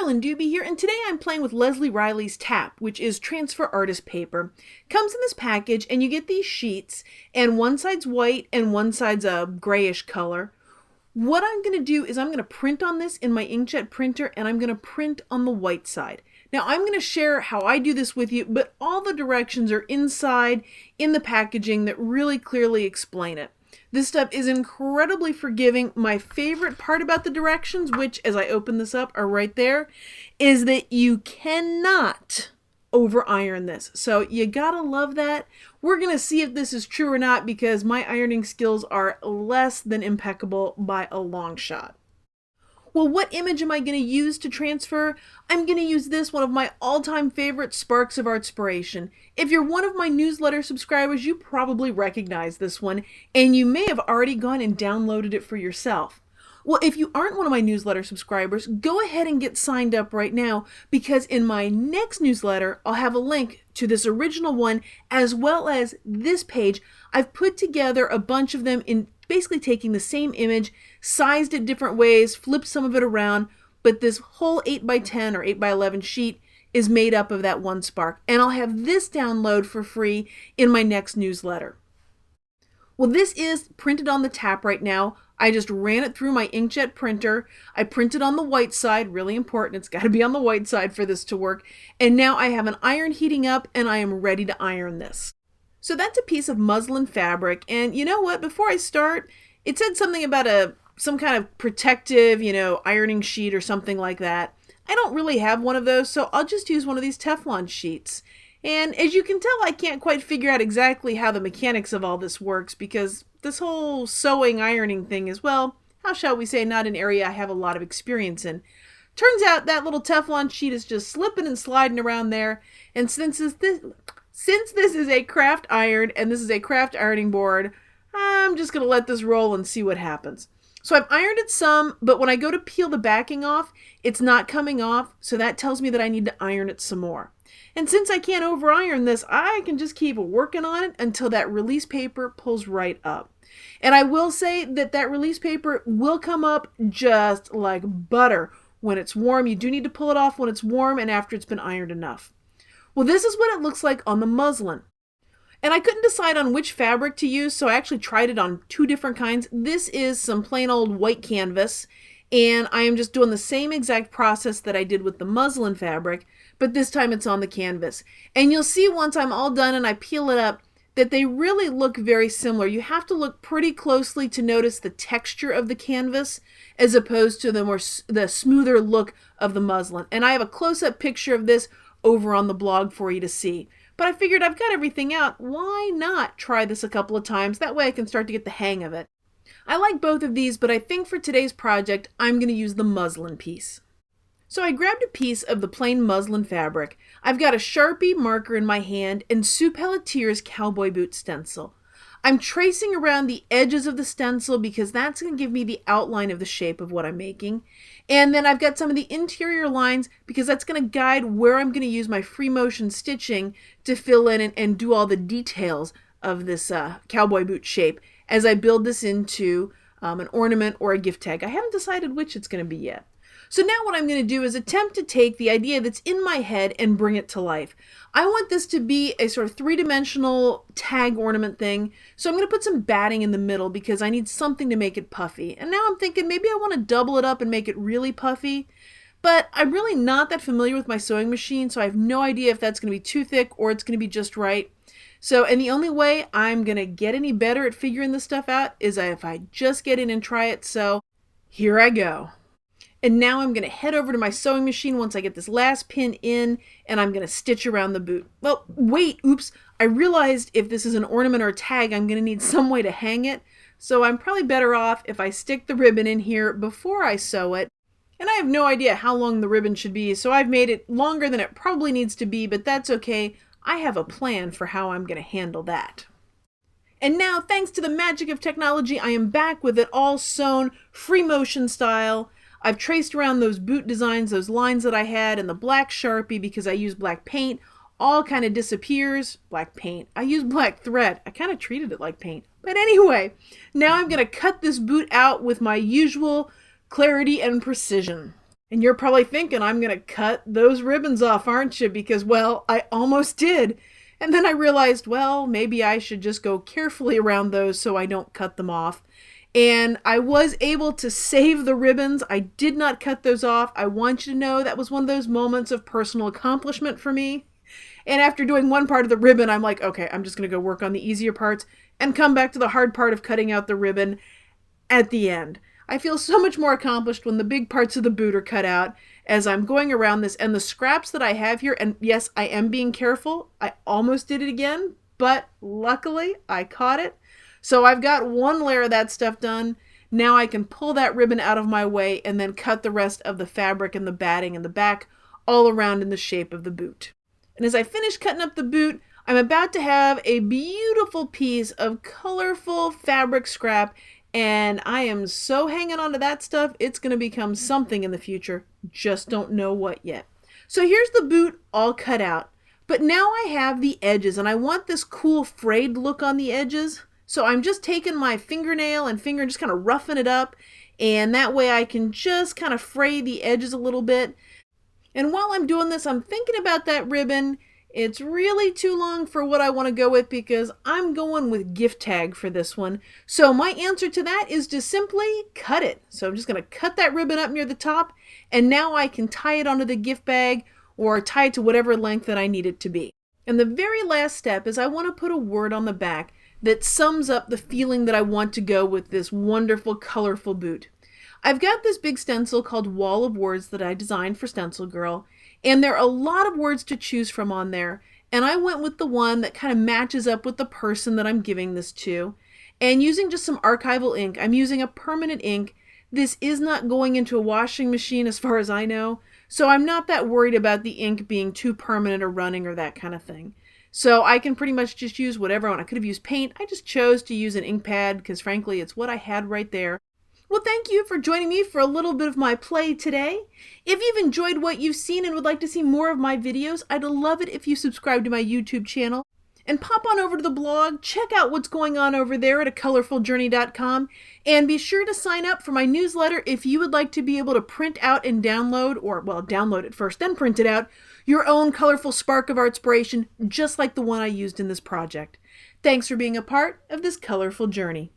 Marilyn Doobie here, and today I'm playing with Leslie Riley's TAP, which is Transfer Artist Paper. Comes in this package, and you get these sheets, and one side's white and one side's a grayish color. What I'm going to do is I'm going to print on this in my inkjet printer, and I'm going to print on the white side. Now I'm going to share how I do this with you, but all the directions are inside in the packaging that really clearly explain it. This stuff is incredibly forgiving. My favorite part about the directions, which as I open this up are right there, is that you cannot over iron this. So you gotta love that. We're gonna see if this is true or not because my ironing skills are less than impeccable by a long shot. Well, what image am I going to use to transfer? I'm going to use this, one of my all-time favorite sparks of artspiration. If you're one of my newsletter subscribers, you probably recognize this one, and you may have already gone and downloaded it for yourself. Well, if you aren't one of my newsletter subscribers, go ahead and get signed up right now, because in my next newsletter, I'll have a link to this original one, as well as this page. I've put together a bunch of them in basically taking the same image, sized it different ways, flipped some of it around, but this whole 8x10 or 8x11 sheet is made up of that one spark. And I'll have this download for free in my next newsletter. Well, this is printed on the TAP right now. I just ran it through my inkjet printer. I printed on the white side, really important. It's got to be on the white side for this to work. And now I have an iron heating up and I am ready to iron this. So that's a piece of muslin fabric, and you know what, before I start, it said something about some kind of protective, ironing sheet or something like that. I don't really have one of those, so I'll just use one of these Teflon sheets. And as you can tell, I can't quite figure out exactly how the mechanics of all this works, because this whole sewing ironing thing is, well, how shall we say, not an area I have a lot of experience in. Turns out that little Teflon sheet is just slipping and sliding around there, and since this is a craft iron and this is a craft ironing board, I'm just going to let this roll and see what happens. So I've ironed it some, but when I go to peel the backing off, it's not coming off, so that tells me that I need to iron it some more. And since I can't over iron this, I can just keep working on it until that release paper pulls right up. And I will say that that release paper will come up just like butter when it's warm. You do need to pull it off when it's warm and after it's been ironed enough. Well, this is what it looks like on the muslin. And I couldn't decide on which fabric to use, so I actually tried it on two different kinds. This is some plain old white canvas, and I am just doing the same exact process that I did with the muslin fabric, but this time it's on the canvas. And you'll see once I'm all done and I peel it up that they really look very similar. You have to look pretty closely to notice the texture of the canvas as opposed to the smoother look of the muslin. And I have a close-up picture of this over on the blog for you to see. But I figured I've got everything out. Why not try this a couple of times? That way I can start to get the hang of it. I like both of these, but I think for today's project, I'm going to use the muslin piece. So I grabbed a piece of the plain muslin fabric. I've got a Sharpie marker in my hand and Sue Pelletier's cowboy boot stencil. I'm tracing around the edges of the stencil because that's going to give me the outline of the shape of what I'm making. And then I've got some of the interior lines because that's going to guide where I'm going to use my free motion stitching to fill in and do all the details of this cowboy boot shape as I build this into an ornament or a gift tag. I haven't decided which it's going to be yet. So now what I'm going to do is attempt to take the idea that's in my head and bring it to life. I want this to be a sort of three-dimensional tag ornament thing, so I'm going to put some batting in the middle because I need something to make it puffy. And now I'm thinking maybe I want to double it up and make it really puffy, but I'm really not that familiar with my sewing machine, so I have no idea if that's going to be too thick or it's going to be just right. So, and the only way I'm going to get any better at figuring this stuff out is if I just get in and try it, so here I go. And now I'm going to head over to my sewing machine once I get this last pin in, and I'm going to stitch around the boot. Well, wait, oops, I realized if this is an ornament or a tag, I'm going to need some way to hang it. So I'm probably better off if I stick the ribbon in here before I sew it. And I have no idea how long the ribbon should be, so I've made it longer than it probably needs to be, but that's okay. I have a plan for how I'm going to handle that. And now, thanks to the magic of technology, I am back with it all sewn, free motion style. I've traced around those boot designs, those lines that I had, and the black Sharpie, because I use black paint, all kind of disappears. Black paint. I use black thread. I kind of treated it like paint. But anyway, now I'm going to cut this boot out with my usual clarity and precision. And you're probably thinking I'm going to cut those ribbons off, aren't you? Because, well, I almost did. And then I realized, well, maybe I should just go carefully around those so I don't cut them off. And I was able to save the ribbons. I did not cut those off. I want you to know that was one of those moments of personal accomplishment for me. And after doing one part of the ribbon, I'm like, okay, I'm just going to go work on the easier parts and come back to the hard part of cutting out the ribbon at the end. I feel so much more accomplished when the big parts of the boot are cut out as I'm going around this, and the scraps that I have here, and yes, I am being careful. I almost did it again, but luckily I caught it. So I've got one layer of that stuff done. Now I can pull that ribbon out of my way and then cut the rest of the fabric and the batting in the back all around in the shape of the boot. And as I finish cutting up the boot, I'm about to have a beautiful piece of colorful fabric scrap, and I am so hanging on to that stuff, it's going to become something in the future. Just don't know what yet. So here's the boot all cut out. But now I have the edges, and I want this cool frayed look on the edges. So I'm just taking my fingernail and finger and just kind of roughing it up, and that way I can just kind of fray the edges a little bit. And while I'm doing this, I'm thinking about that ribbon. It's really too long for what I want to go with because I'm going with gift tag for this one. So my answer to that is to simply cut it. So I'm just going to cut that ribbon up near the top, and now I can tie it onto the gift bag or tie it to whatever length that I need it to be. And the very last step is I want to put a word on the back that sums up the feeling that I want to go with this wonderful, colorful boot. I've got this big stencil called Wall of Words that I designed for Stencil Girl, and there are a lot of words to choose from on there, and I went with the one that kind of matches up with the person that I'm giving this to. And using just some archival ink, I'm using a permanent ink. This is not going into a washing machine as far as I know, so I'm not that worried about the ink being too permanent or running or that kind of thing. So I can pretty much just use whatever I want. I could have used paint. I just chose to use an ink pad because frankly, it's what I had right there. Well, thank you for joining me for a little bit of my play today. If you've enjoyed what you've seen and would like to see more of my videos, I'd love it if you subscribe to my YouTube channel. And pop on over to the blog, check out what's going on over there at acolorfuljourney.com, and be sure to sign up for my newsletter if you would like to be able to print out and download, or well, download it first, then print it out, your own colorful spark of artspiration, just like the one I used in this project. Thanks for being a part of this colorful journey.